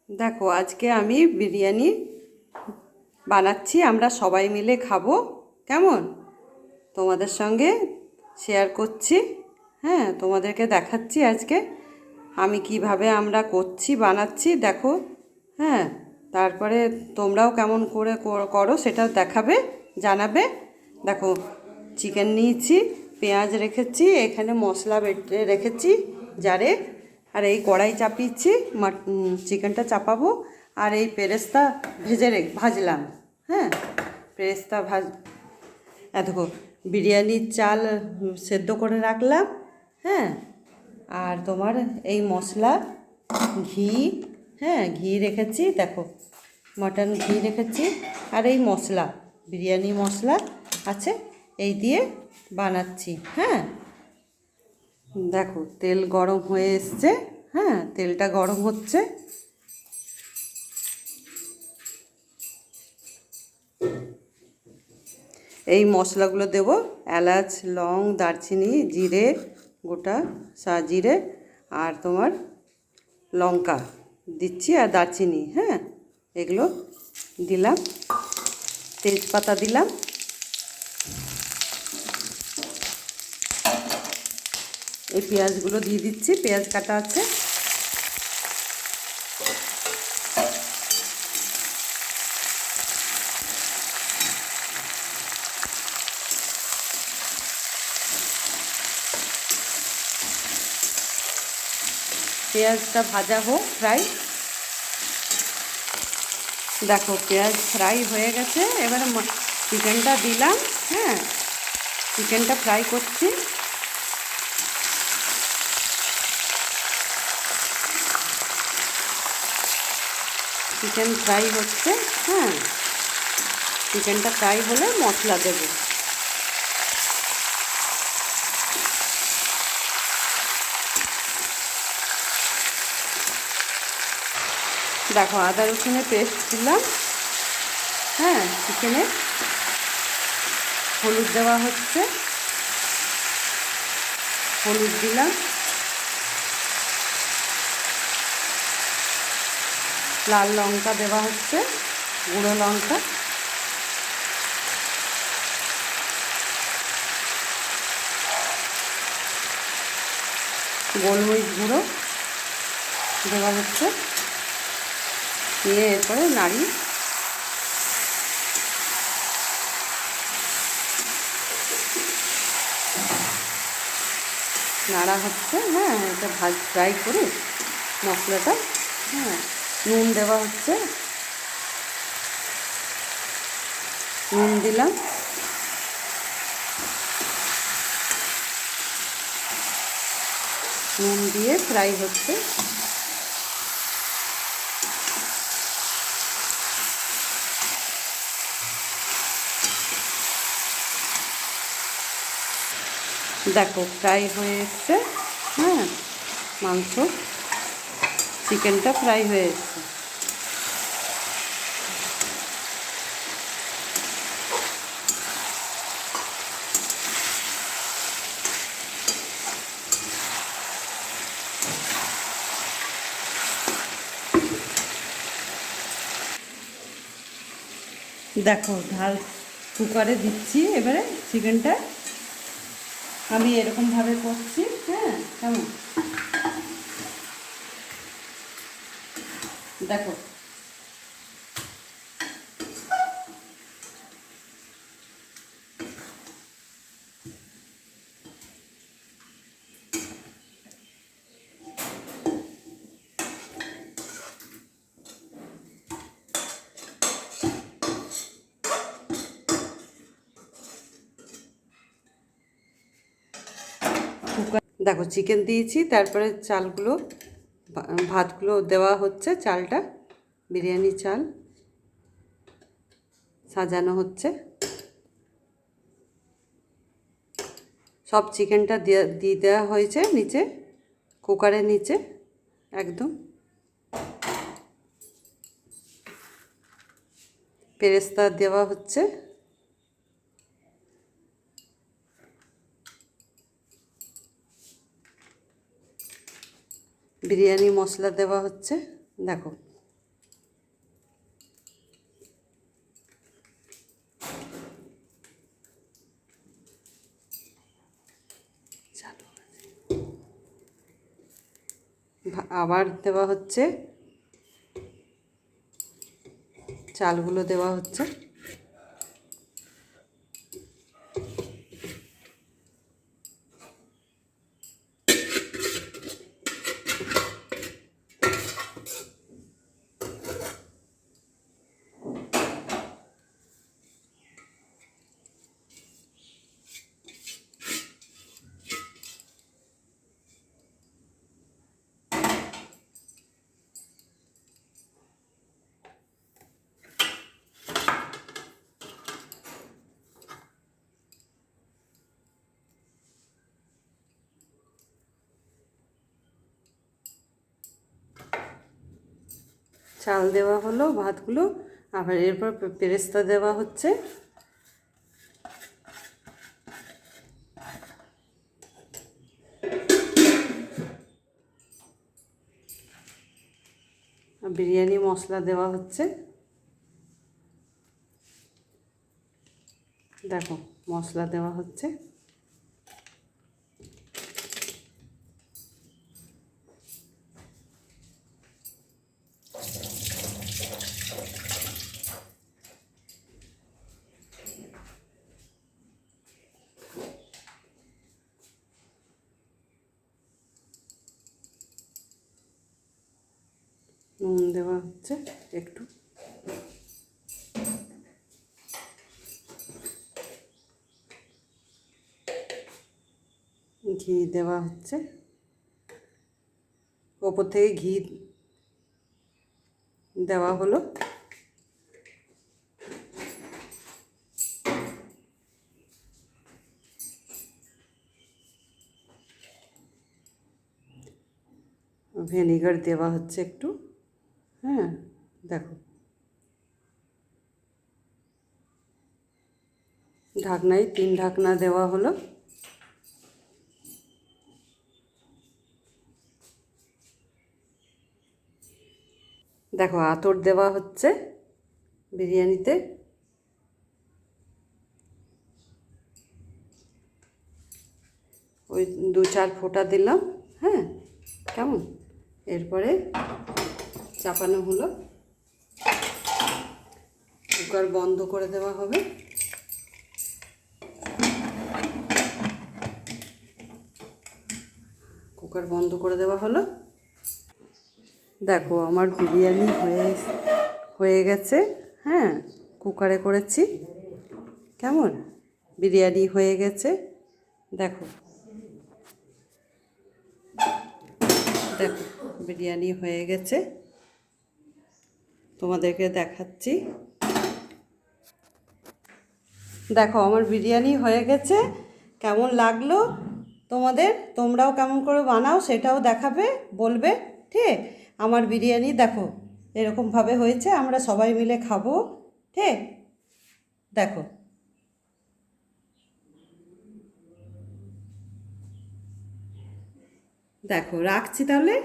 দেখো আজকে আমি বিরিয়ানি বানাচ্ছি, আমরা সবাই মিলে খাবো। কেমন তোমাদের সঙ্গে শেয়ার করছি। হ্যাঁ, তোমাদেরকে দেখাচ্ছি আজকে আমি কিভাবে আমরা করছি, বানাচ্ছি দেখো। হ্যাঁ, তারপরে তোমরাও কেমন করে করো সেটা দেখাবে, জানাবে। দেখো, চিকেন নিয়েছি, পেঁয়াজ রেখেছি, এখানে মশলা বেটে রেখেছি জারে, আর এই কড়াই চাপিয়েছি, চিকেনটা চাপাবো। আর এই পেরেস্তা ভাজলাম। হ্যাঁ, পেরেস্তা দেখো, বিরিয়ানির চাল সেদ্ধ করে রাখলাম। হ্যাঁ, আর তোমার এই মশলা, ঘি, হ্যাঁ ঘি রেখেছি, দেখো মটন ঘি রেখেছি। আর এই মশলা, বিরিয়ানি মশলা আছে, এই দিয়ে বানাচ্ছি। হ্যাঁ, দেখো তেল গরম হয়ে এসছে। হ্যাঁ, তেলটা গরম হচ্ছে। এই মশলাগুলো দেবো, এলাচ, লং, দারচিনি, জিরে, গোটা জিরে, আর তোমার লঙ্কা দিচ্ছি, আর দারচিনি। হ্যাঁ, এগুলো দিলাম, তেজপাতা দিলাম। এই পেঁয়াজগুলো দিয়ে দিচ্ছি, পেঁয়াজ কাটা আছে। পেঁয়াজটা ভাজা হোক, ফ্রাই। দেখো পেঁয়াজ ফ্রাই হয়ে গেছে, এবারে চিকেনটা দিলাম। হ্যাঁ, চিকেনটা ফ্রাই করছি। চিকেন ফ্রাই হচ্ছে। হ্যাঁ, চিকেনটা ফ্রাই হলে মশলা দেবো। দেখো আদা রসুনের পেস্ট দিলাম। হ্যাঁ, চিকেনে হলুদ দেওয়া হচ্ছে, হলুদ দিলাম। লাল লঙ্কা দেওয়া হচ্ছে, গুঁড়ো লঙ্কা। গোলমরিচ গুঁড়ো দেওয়া হচ্ছে, দিয়ে এরপরে নাড়া হচ্ছে। হ্যাঁ, এটা ফ্রাই করে মশলাটা। হ্যাঁ, নুন দেওয়া হচ্ছে, নুন দিলাম। নুন দিয়ে ফ্রাই হচ্ছে। দেখো ফ্রাই হয়ে এসছে। হ্যাঁ, মাংস, চিকেনটা ফ্রাই হয়ে এসছে। দেখো ঢাল কুকারে দিচ্ছি, এবারে চিকেনটা আমি এরকমভাবে করছি। হ্যাঁ, কেমন দেখো, দেখো চিকেন দিয়েছি, তারপরে চালগুলো, ভাতগুলো দেওয়া হচ্ছে, চালটা বিরিয়ানি চাল সাজানো হচ্ছে। সব চিকেনটা দিয়ে দেওয়া হয়েছে নিচে, কুকারের নিচে একদম। পেরেস্তা দেওয়া হচ্ছে, বিরিয়ানি মশলা দেওয়া হচ্ছে। দেখো আবার দেওয়া হচ্ছে, চালগুলো দেওয়া হচ্ছে। চাল দেওয়া হলো, ভাতগুলো, আবার এরপর পেরেস্তা দেওয়া হচ্ছে। বিরিয়ানি মশলা দেওয়া হচ্ছে। দেখো মশলা দেওয়া হচ্ছে। নুন দেওয়া হচ্ছে একটু। ঘি দেওয়া হচ্ছে, ওপর থেকে ঘি দেওয়া হলো। ভিনেগার দেওয়া হচ্ছে একটু। হ্যাঁ দেখো, ঢাকনায় 3 ঢাকনা দেওয়া হলো। দেখো আতর দেওয়া হচ্ছে বিরিয়ানিতে। ওই 2-4 ফোঁটা দিলাম। হ্যাঁ কেমন, এরপরে চাপানো হলো, কুকার বন্ধ করে দেওয়া হবে। কুকার বন্ধ করে দেওয়া হলো। দেখো আমার বিরিয়ানি হয়ে গেছে। হ্যাঁ কুকারে করেছি। কেমন বিরিয়ানি হয়ে গেছে, দেখো দেখো বিরিয়ানি হয়ে গেছে, তোমাদেরকে দেখাচ্ছি। দেখো আমার বিরিয়ানি হয়ে গেছে, কেমন লাগলো তোমাদের, তোমরাও কেমন করে বানাও সেটাও দেখাবে, বলবে। ঠিক, আমার বিরিয়ানি দেখো এরকমভাবে হয়েছে, আমরা সবাই মিলে খাবো। ঠিক, দেখো। দেখো রাখছি তাহলে।